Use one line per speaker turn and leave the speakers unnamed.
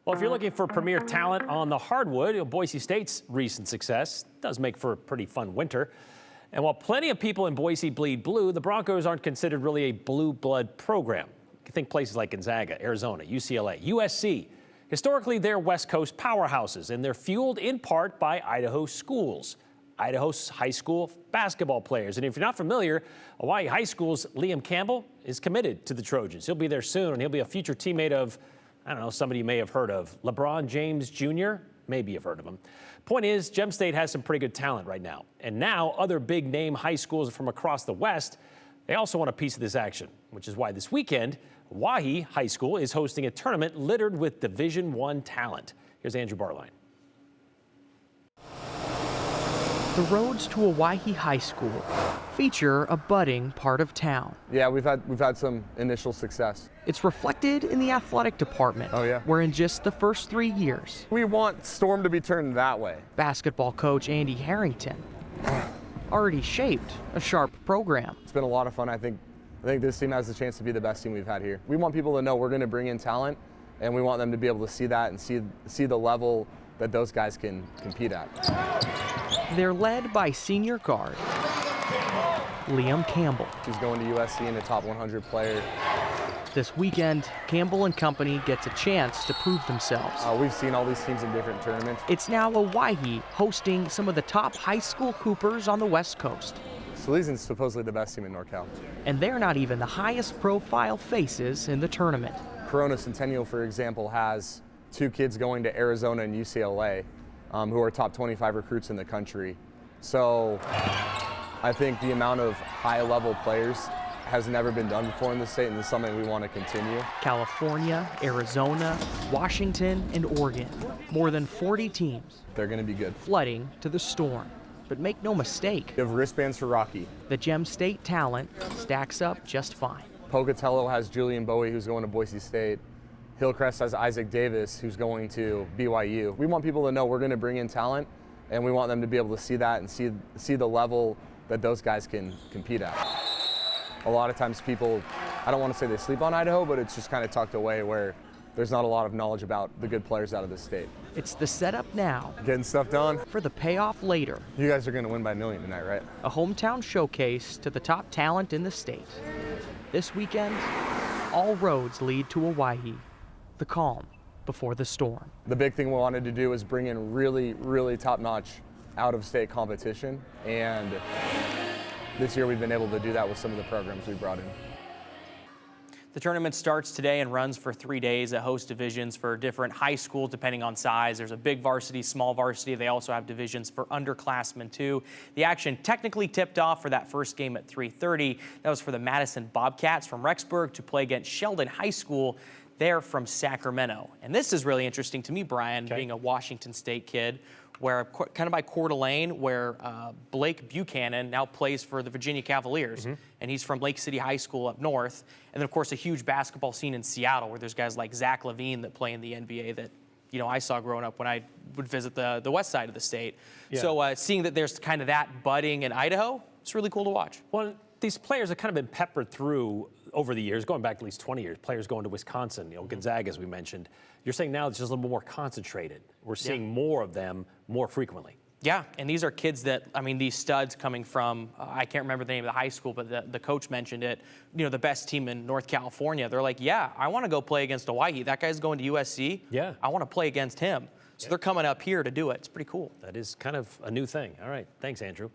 Well, if you're looking for premier talent on the hardwood, Boise State's recent success does make for a pretty fun winter. And while plenty of people in Boise bleed blue, the Broncos aren't considered really a blue blood program. You think places like Gonzaga, Arizona, UCLA, USC. Historically, they're West Coast powerhouses, and they're fueled in part by Idaho schools. Idaho's high school basketball players. And if you're not familiar, Owyhee High School's Liam Campbell is committed to the Trojans. He'll be there soon, and he'll be a future teammate of, I don't know, somebody you may have heard of. LeBron James Jr., maybe you've heard of him. Point is, Gem State has some pretty good talent right now. And now other big name high schools from across the West, they also want a piece of this action, which is why this weekend, Owyhee High School is hosting a tournament littered with Division I talent. Here's Andrew Barline.
The roads to Owyhee High School feature a budding part of town.
Yeah, we've had some initial success.
It's reflected in the athletic department.
Oh, yeah.
Where in just the first 3 years,
We want Storm to be turned that way.
basketball coach Andy Harrington already shaped a sharp program.
It's been a lot of fun. I think this team has the chance to be the best team we've had here. We want people to know we're going to bring in talent, and we want them to be able to see that and see the level that those guys can compete at.
They're led by senior guard Liam Campbell.
He's going to USC and a top 100 player.
This weekend, Campbell and company gets a chance to prove themselves.
We've seen all these teams in different tournaments.
It's now Owyhee hosting some of the top high school hoopers on the West Coast.
Salesian's supposedly the best team in NorCal.
And they're not even the highest profile faces in the tournament.
Corona Centennial, for example, has 2 kids going to Arizona and UCLA who are top 25 recruits in the country. So I think the amount of high-level players has never been done before in the state, and it's something we want to continue.
California, Arizona, Washington, and Oregon. More than 40 teams
They're going to be good.
flooding to the Storm. But make no mistake,
You have wristbands for Rocky.
the Gem State talent stacks up just fine.
Pocatello has Julian Bowie, who's going to Boise State. Hillcrest has Isaac Davis, who's going to BYU. We want people to know we're going to bring in talent, and we want them to be able to see that and see the level that those guys can compete at. A lot of times people, I don't want to say they sleep on Idaho, but it's just kind of tucked away where there's not a lot of knowledge about the good players out of the state.
It's the setup now
Getting stuff done.
for the payoff later.
You guys are going to win by a million tonight, right?
A hometown showcase to the top talent in the state. This weekend, all roads lead to Owyhee, the calm before the storm.
The big thing we wanted to do is bring in really, really top-notch out-of-state competition, and this year we've been able to do that with some of the programs we brought in.
The tournament starts today and runs for 3 days. It hosts divisions for different high schools depending on size. There's a big varsity, small varsity. They also have divisions for underclassmen too. The action technically tipped off for that first game at 3:30. That was for the Madison Bobcats from Rexburg to play against Sheldon High School. They're from Sacramento. And this is really interesting to me, Brian, being a Washington State kid, where kind of by Coeur d'Alene, where Blake Buchanan now plays for the Virginia Cavaliers, and he's from Lake City High School up north. And then, of course, a huge basketball scene in Seattle, where there's guys like Zach LaVine that play in the NBA that, you know, I saw growing up when I would visit the west side of the state.
Yeah.
So seeing that there's kind of that budding in Idaho, it's really cool to watch.
Well, these players have kind of been peppered through over the years, going back at least 20 years, players going to Wisconsin, Gonzaga, as we mentioned. You're saying now it's just a little bit more concentrated. We're seeing more of them more frequently.
Yeah, and these are kids that, I mean, these studs coming from, I can't remember the name of the high school, but the coach mentioned it, the best team in North California. They're like, yeah, I want to go play against Owyhee. That guy's going to USC.
Yeah.
I want to play against him. So they're coming up here to do it. It's pretty cool.
That is kind of a new thing. All right. Thanks, Andrew.